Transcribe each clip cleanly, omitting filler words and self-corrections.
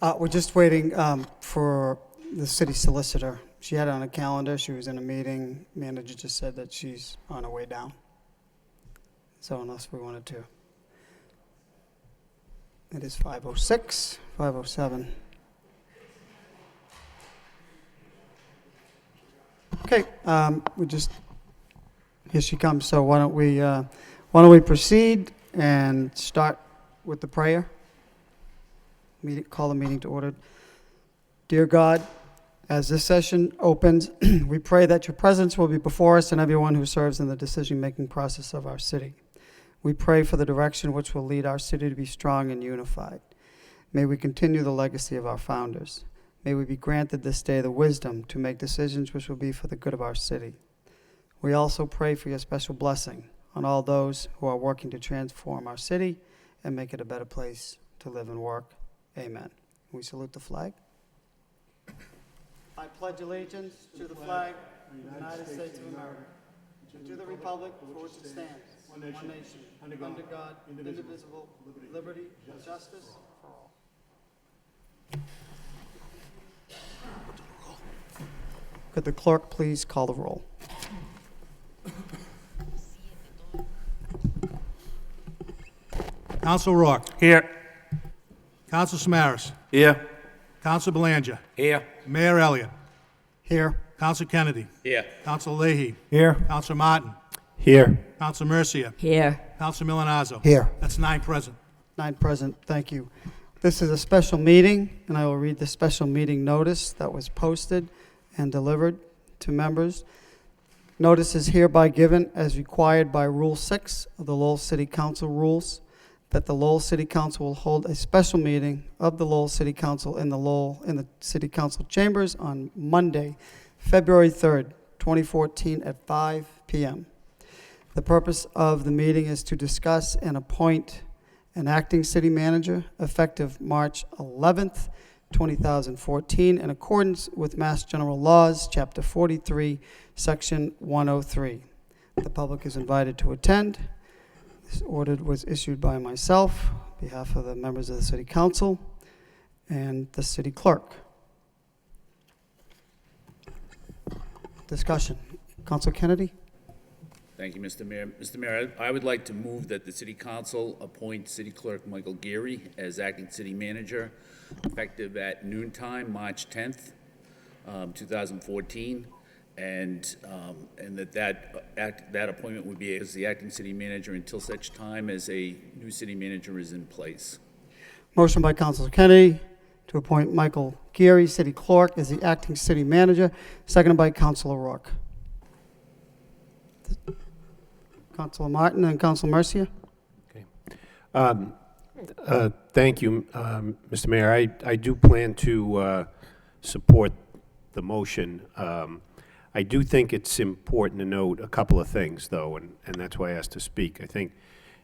We're just waiting for the city solicitor. She had it on a calendar. She was in a meeting. Manager just said that she's on her way down. So unless we wanted to. It is 5:06, 5:07. Okay, here she comes. So why don't we proceed and start with the prayer? Call the meeting to order. Dear God, as this session opens, we pray that your presence will be before us and everyone who serves in the decision-making process of our city. We pray for the direction which will lead our city to be strong and unified. May we continue the legacy of our founders. May we be granted this day the wisdom to make decisions which will be for the good of our city. We also pray for your special blessing on all those who are working to transform our city and make it a better place to live and work. Amen. We salute the flag. I pledge allegiance to the flag of the United States of America and to the republic for which it stands, one nation, under God, indivisible, with liberty and justice for all. Could the clerk please call the roll? Council Rourke. Here. Council Samaras. Here. Council Belanger. Here. Mayor Elliott. Here. Council Kennedy. Here. Council Leahy. Here. Council Martin. Here. Council Mercia. Here. Council Milanazzo. Here. That's 9 present. 9 present. Thank you. This is a special meeting, and I will read the special meeting notice that was posted and delivered to members. Notice is hereby given as required by Rule 6 of the Lowell City Council rules that the Lowell City Council will hold a special meeting of the Lowell City Council in the City Council chambers on Monday, February 3rd, 2014 at 5 p.m. The purpose of the meeting is to discuss and appoint an acting city manager effective March 11th, 2014, in accordance with Mass General Laws, Chapter 43, Section 103. The public is invited to attend. This order was issued by myself on behalf of the members of the City Council and the City Clerk. Discussion. Council Kennedy? Thank you, Mr. Mayor. Mr. Mayor, I would like to move that the City Council appoint City Clerk Michael Geary as acting city manager, effective at noontime, March 10th, 2014, and that appointment would be as the acting city manager until such time as a new city manager is in place. Motion by Councilor Kennedy to appoint Michael Geary, City Clerk, as the acting city manager, seconded by Councilor Rourke. Councilor Martin and Councilor Mercia. Okay. Thank you, Mr. Mayor. I do plan to support the motion. I do think it's important to note a couple of things, though, and that's why I asked to speak. I think,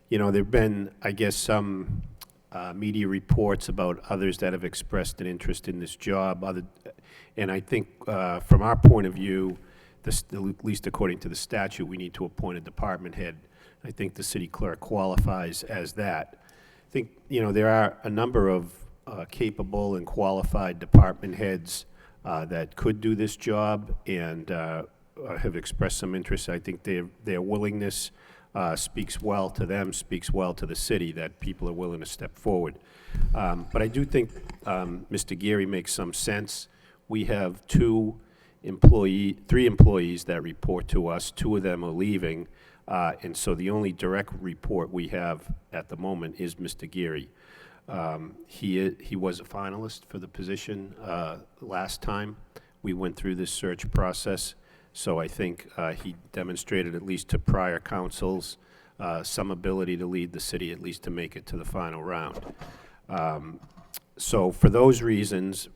there have been, I guess, some media reports about others that have expressed an interest in this job. And I think, from our point of view, at least according to the statute, we need to appoint a department head. I think the city clerk qualifies as that. I think, there are a number of capable and qualified department heads that could do this job and have expressed some interest. I think their willingness speaks well to them, speaks well to the city, that people are willing to step forward. But I do think Mr. Geary makes some sense. We have three employees that report to us. 2 of them are leaving, and so the only direct report we have at the moment is Mr. Geary. He was a finalist for the position last time we went through this search process, so I think he demonstrated, at least to prior councils, some ability to lead the city, at least to make it to the final round. So for those reasons,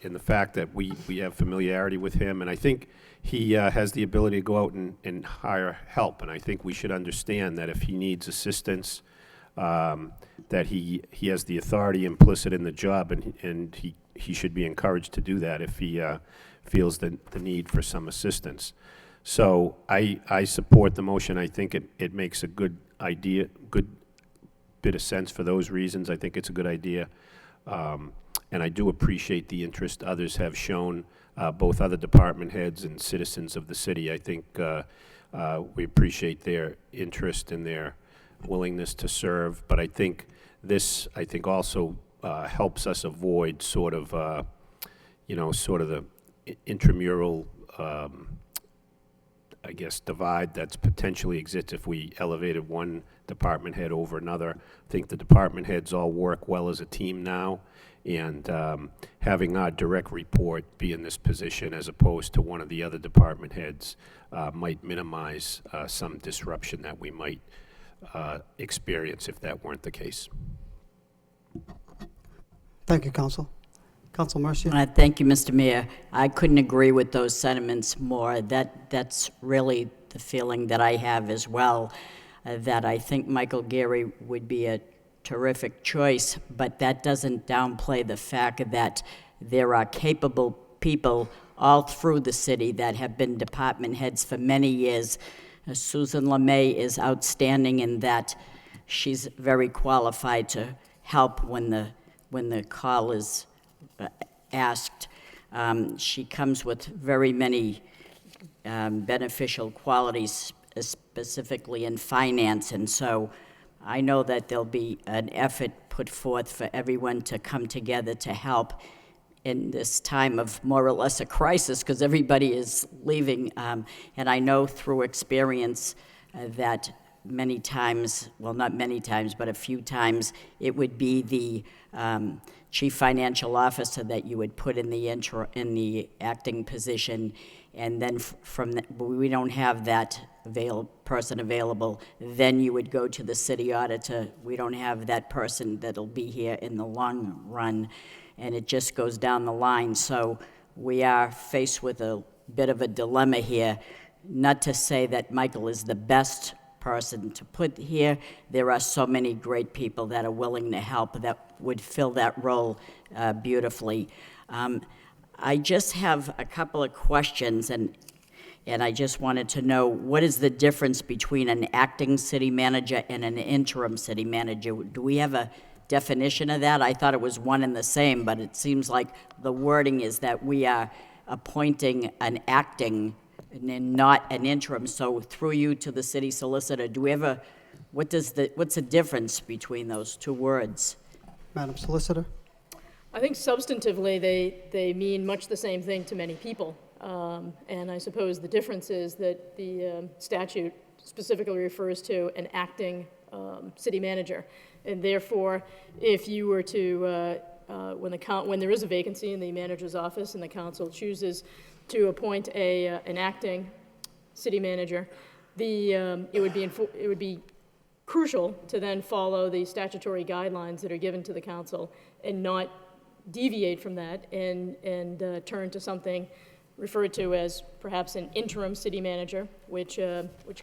and the fact that we have familiarity with him, and I think he has the ability to go out and hire help, and I think we should understand that if he needs assistance, that he has the authority implicit in the job, and he should be encouraged to do that if he feels the need for some assistance. So I support the motion. I think it makes a good idea, good bit of sense for those reasons. I think it's a good idea. and I do appreciate the interest others have shown, both other department heads and citizens of the city. I think we appreciate their interest and their willingness to serve, but I think this, also helps us avoid sort of, sort of the intramural, divide that's potentially exists if we elevated one department head over another. I think the department heads all work well as a team now, and having our direct report be in this position as opposed to one of the other department heads might minimize some disruption that we might experience if that weren't the case. Thank you, Counsel. Counsel Mercia? Thank you, Mr. Mayor. I couldn't agree with those sentiments more. That's really the feeling that I have as well, that I think Michael Geary would be a terrific choice, but that doesn't downplay the fact that there are capable people all through the city that have been department heads for many years. Susan LeMay is outstanding in that she's very qualified to help when the call is asked. She comes with very many beneficial qualities, specifically in finance, and so I know that there'll be an effort put forth for everyone to come together to help in this time of more or less a crisis, because everybody is leaving, and I know through experience that many times, well, not many times, but a few times, it would be the chief financial officer that you would put in the acting position, and then we don't have that person available, then you would go to the city auditor. We don't have that person that'll be here in the long run, and it just goes down the line. So we are faced with a bit of a dilemma here. Not to say that Michael is the best person to put here. There are so many great people that are willing to help that would fill that role beautifully. I just have a couple of questions, and I just wanted to know, what is the difference between an acting city manager and an interim city manager? Do we have a definition of that? I thought it was one and the same, but it seems like the wording is that we are appointing an acting and not an interim. So through you to the city solicitor, do we have what's the difference between those two words? Madam Solicitor? I think substantively they mean much the same thing to many people. And I suppose the difference is that the statute specifically refers to an acting city manager. And therefore, if you were to, when there is a vacancy in the manager's office and the council chooses to appoint an acting city manager, it would be crucial to then follow the statutory guidelines that are given to the council and not deviate from that and turn to something referred to as perhaps an interim city manager, which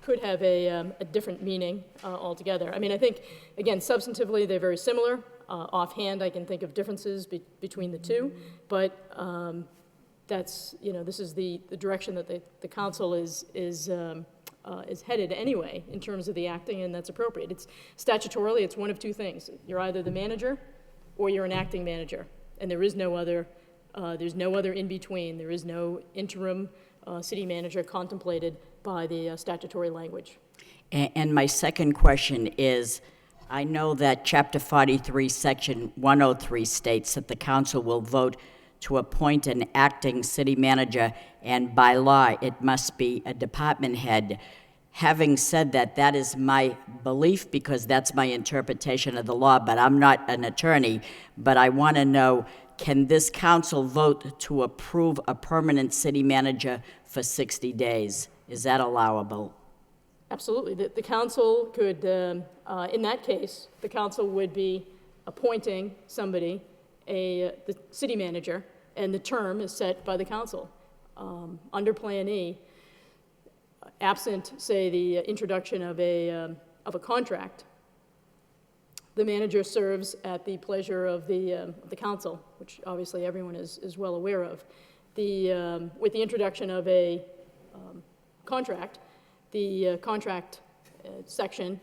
could have a different meaning altogether. I mean, I think, again, substantively they're very similar. Offhand, I can think of differences between the two, but that's, this is the direction that the council is headed anyway in terms of the acting, and that's appropriate. It's statutorily, it's one of two things. You're either the manager or you're an acting manager, and there is no other. There's no other in between. There is no interim city manager contemplated by the statutory language. And my second question is, I know that Chapter 43, Section 103 states that the council will vote to appoint an acting city manager, and by law, it must be a department head. Having said that, that is my belief because that's my interpretation of the law, but I'm not an attorney. But I want to know, can this council vote to approve a permanent city manager for 60 days? Is that allowable? Absolutely. The council could, in that case, the council would be appointing somebody, the city manager, and the term is set by the council. Under Plan E, absent, say, the introduction of a contract, the manager serves at the pleasure of the council, which obviously everyone is well aware of. With the introduction of a contract, the contract section,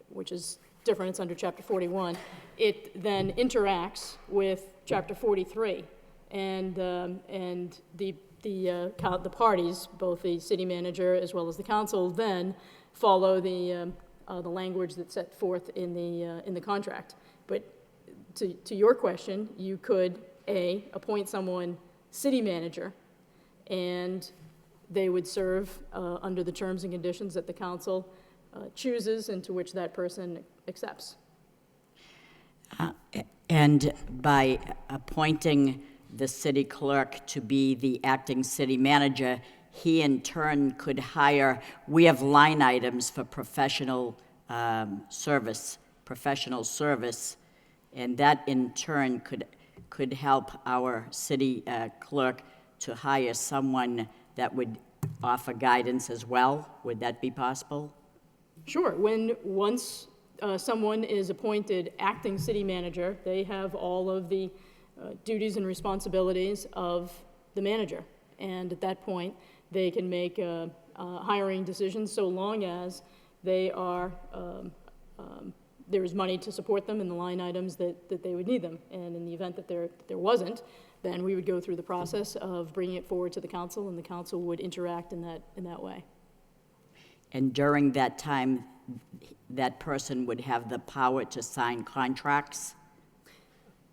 which is different, it's under Chapter 41. It then interacts with Chapter 43, and the parties, both the city manager as well as the council, then follow the language that's set forth in the contract. But to your question, you could, A, appoint someone city manager, and they would serve under the terms and conditions that the council chooses and to which that person accepts. And by appointing the city clerk to be the acting city manager, he in turn could hire, we have line items for professional service, and that in turn could help our city clerk to hire someone that would offer guidance as well. Would that be possible? Sure. Once someone is appointed acting city manager, they have all of the duties and responsibilities of the manager. And at that point, they can make hiring decisions so long as they are, there is money to support them in the line items that they would need them. And in the event that there wasn't, then we would go through the process of bringing it forward to the council, and the council would interact in that way. And during that time, that person would have the power to sign contracts?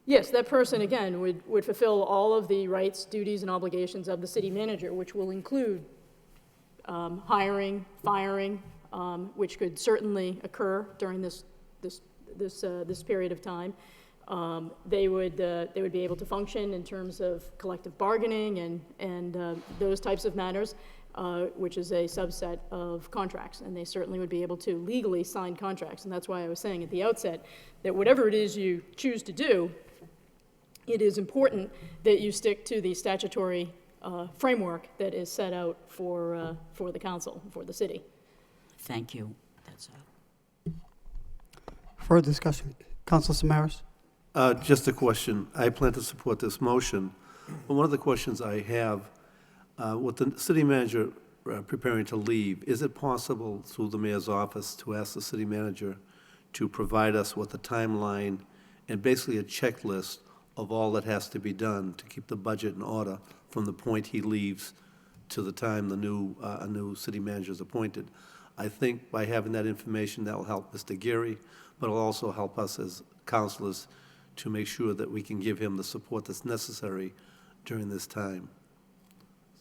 Yes, that person, again, would fulfill all of the rights, duties, and obligations of the city manager, which will include hiring, firing, which could certainly occur during this period of time. They would be able to function in terms of collective bargaining and those types of matters, which is a subset of contracts, and they certainly would be able to legally sign contracts. And that's why I was saying at the outset that whatever it is you choose to do, it is important that you stick to the statutory framework that is set out for the council, for the city. Thank you. That's all. Further discussion. Council Samaras? Just a question. I plan to support this motion. But one of the questions I have, with the city manager preparing to leave, is it possible through the mayor's office to ask the city manager to provide us with a timeline and basically a checklist of all that has to be done to keep the budget in order from the point he leaves to the time a new city manager is appointed? I think by having that information, that will help Mr. Geary, but it'll also help us as councilors to make sure that we can give him the support that's necessary during this time.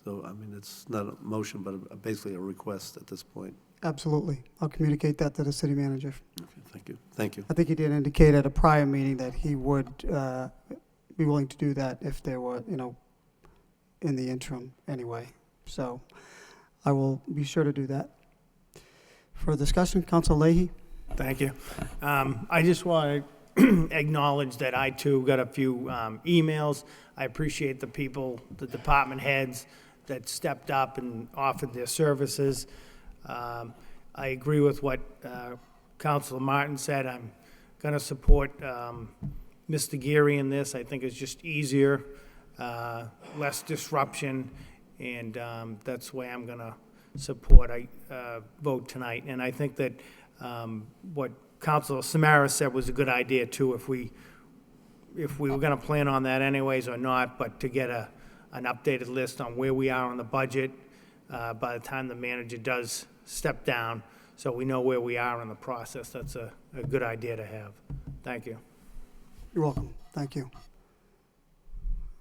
So, I mean, it's not a motion, but basically a request at this point. Absolutely. I'll communicate that to the city manager. Okay, thank you. Thank you. I think he did indicate at a prior meeting that he would be willing to do that if there were, in the interim anyway. So I will be sure to do that. For discussion, Council Leahy? Thank you. I just want to acknowledge that I too got a few emails. I appreciate the people, the department heads that stepped up and offered their services. I agree with what Councilor Martin said. I'm going to support Mr. Geary in this. I think it's just easier, less disruption, and that's the way I'm going to support. I vote tonight. And I think that what Councilor Samaras said was a good idea too, if we were going to plan on that anyways or not, but to get an updated list on where we are on the budget by the time the manager does step down, so we know where we are in the process. That's a good idea to have. Thank you. You're welcome. Thank you.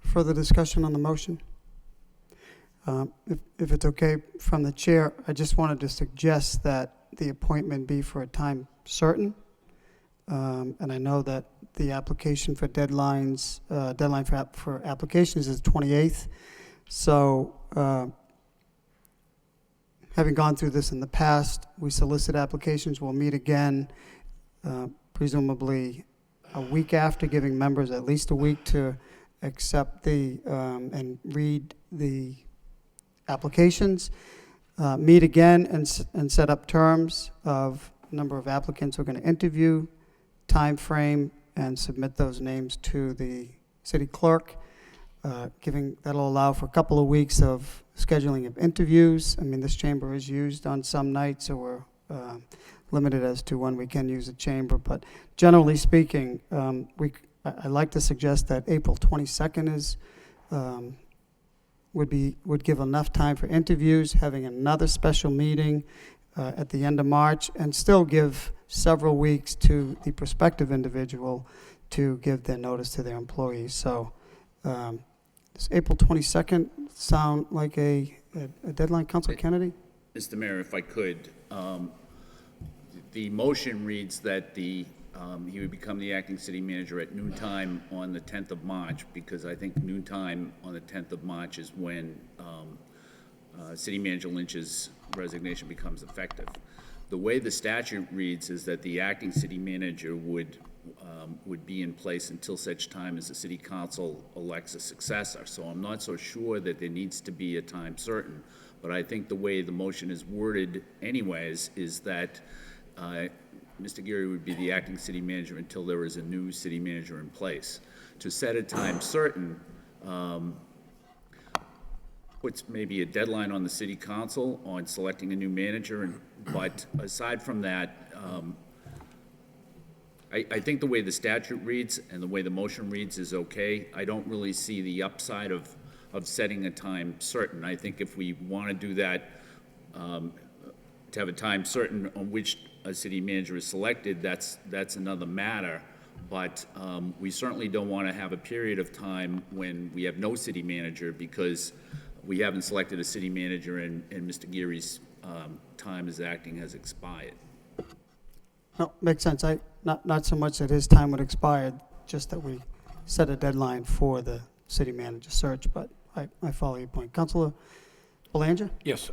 Further discussion on the motion? If it's okay from the chair, I just wanted to suggest that the appointment be for a time certain. And I know that the application for deadline for applications is 28th. So having gone through this in the past, we solicit applications. We'll meet again, presumably a week after, giving members at least a week to accept and read the applications. Meet again and set up terms of number of applicants we're going to interview, time frame, and submit those names to the city clerk. That'll allow for a couple of weeks of scheduling of interviews. I mean, this chamber is used on some nights, so we're limited as to when we can use the chamber, but generally speaking, I'd like to suggest that April 22nd is, would give enough time for interviews, having another special meeting at the end of March, and still give several weeks to the prospective individual to give their notice to their employees. So does April 22nd sound like a deadline, Councilor Kennedy? Mr. Mayor, if I could, the motion reads that he would become the acting city manager at noontime on the 10th of March, because I think noontime on the 10th of March is when City Manager Lynch's resignation becomes effective. The way the statute reads is that the acting city manager would be in place until such time as the city council elects a successor. So I'm not so sure that there needs to be a time certain, but I think the way the motion is worded anyways is that Mr. Geary would be the acting city manager until there is a new city manager in place. To set a time certain puts maybe a deadline on the city council on selecting a new manager, but aside from that, I think the way the statute reads and the way the motion reads is okay. I don't really see the upside of setting a time certain. I think if we want to do that, to have a time certain on which a city manager is selected, that's another matter. But we certainly don't want to have a period of time when we have no city manager because we haven't selected a city manager and Mr. Geary's time as acting has expired. No, makes sense. Not so much that his time would expire, just that we set a deadline for the city manager search, but I follow your point. Councilor Belanger? Yes,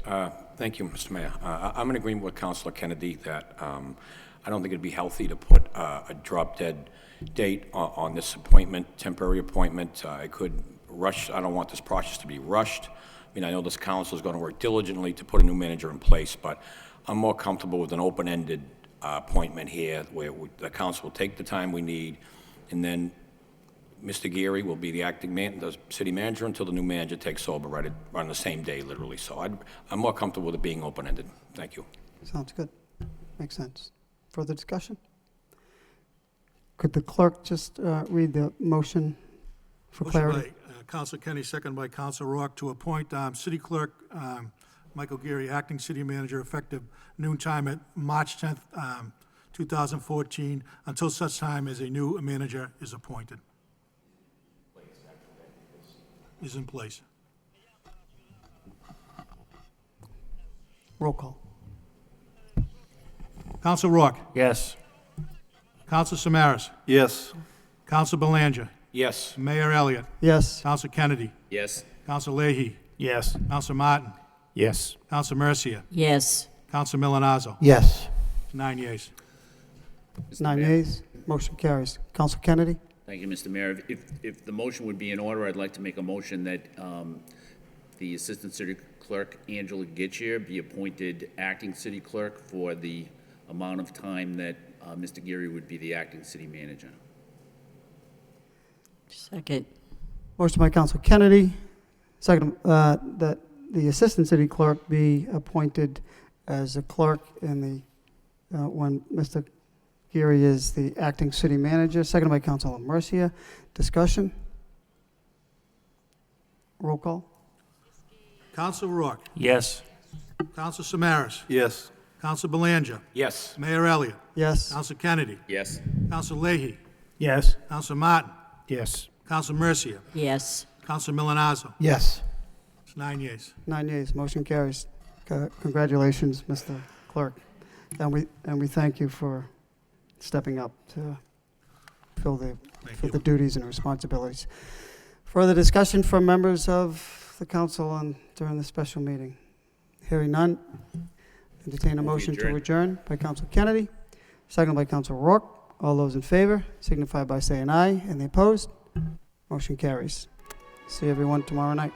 thank you, Mr. Mayor. I'm in agreement with Councilor Kennedy that I don't think it'd be healthy to put a drop-dead date on this appointment, temporary appointment. I could rush, I don't want this process to be rushed. I mean, I know this council is going to work diligently to put a new manager in place, but I'm more comfortable with an open-ended appointment here where the council will take the time we need, and then Mr. Geary will be the the city manager until the new manager takes over right on the same day, literally. So I'm more comfortable with it being open-ended. Thank you. Sounds good. Makes sense. Further discussion? Could the clerk just read the motion for clarity? Motion by Councilor Kenny, second by Councilor Rourke, to appoint City Clerk Michael Geary, acting city manager, effective noontime at March 10th, 2014, until such time as a new manager is appointed. Is in place. Roll call. Councilor Rourke. Yes. Councilor Samaras. Yes. Councilor Belanger. Yes. Mayor Elliott. Yes. Councilor Kennedy. Yes? Councilor Leahy. Yes. Councilor Martin. Yes. Councilor Mercia. Yes. Councilor Milonazo. Yes. 9 yeas. Mr. 9 Mayor. yeas. Motion carries. Councilor Kennedy? Thank you, Mr. Mayor. If the motion would be in order, I'd like to make a motion that the Assistant City Clerk, Angela Getchier, be appointed acting city clerk for the amount of time that Mr. Geary would be the acting city manager. Second. Motion by Councilor Kennedy. Second, that the Assistant City Clerk be appointed as a clerk in the, when Mr. Geary is the acting city manager. Second by Councilor Mercia. Discussion? Roll call. Councilor Rourke. Yes. Councilor Samaras. Yes. Councilor Belanger. Yes. Mayor Elliott. Yes. Councilor Kennedy. Yes? Councilor Leahy. Yes. Councilor Martin. Yes. Councilor Mercia. Yes. Councilor Milonazo. Yes. It's 9 yeas. 9 yeas. Motion carries. Congratulations, Mr. Clerk. And we thank you for stepping up to fill the duties and responsibilities. Further discussion from members of the council during the special meeting? Hearing none. Entertain a motion to adjourn by Councilor Kennedy, second by Councilor Rourke. All those in favor signify by saying aye, and the opposed. Motion carries. See everyone tomorrow night.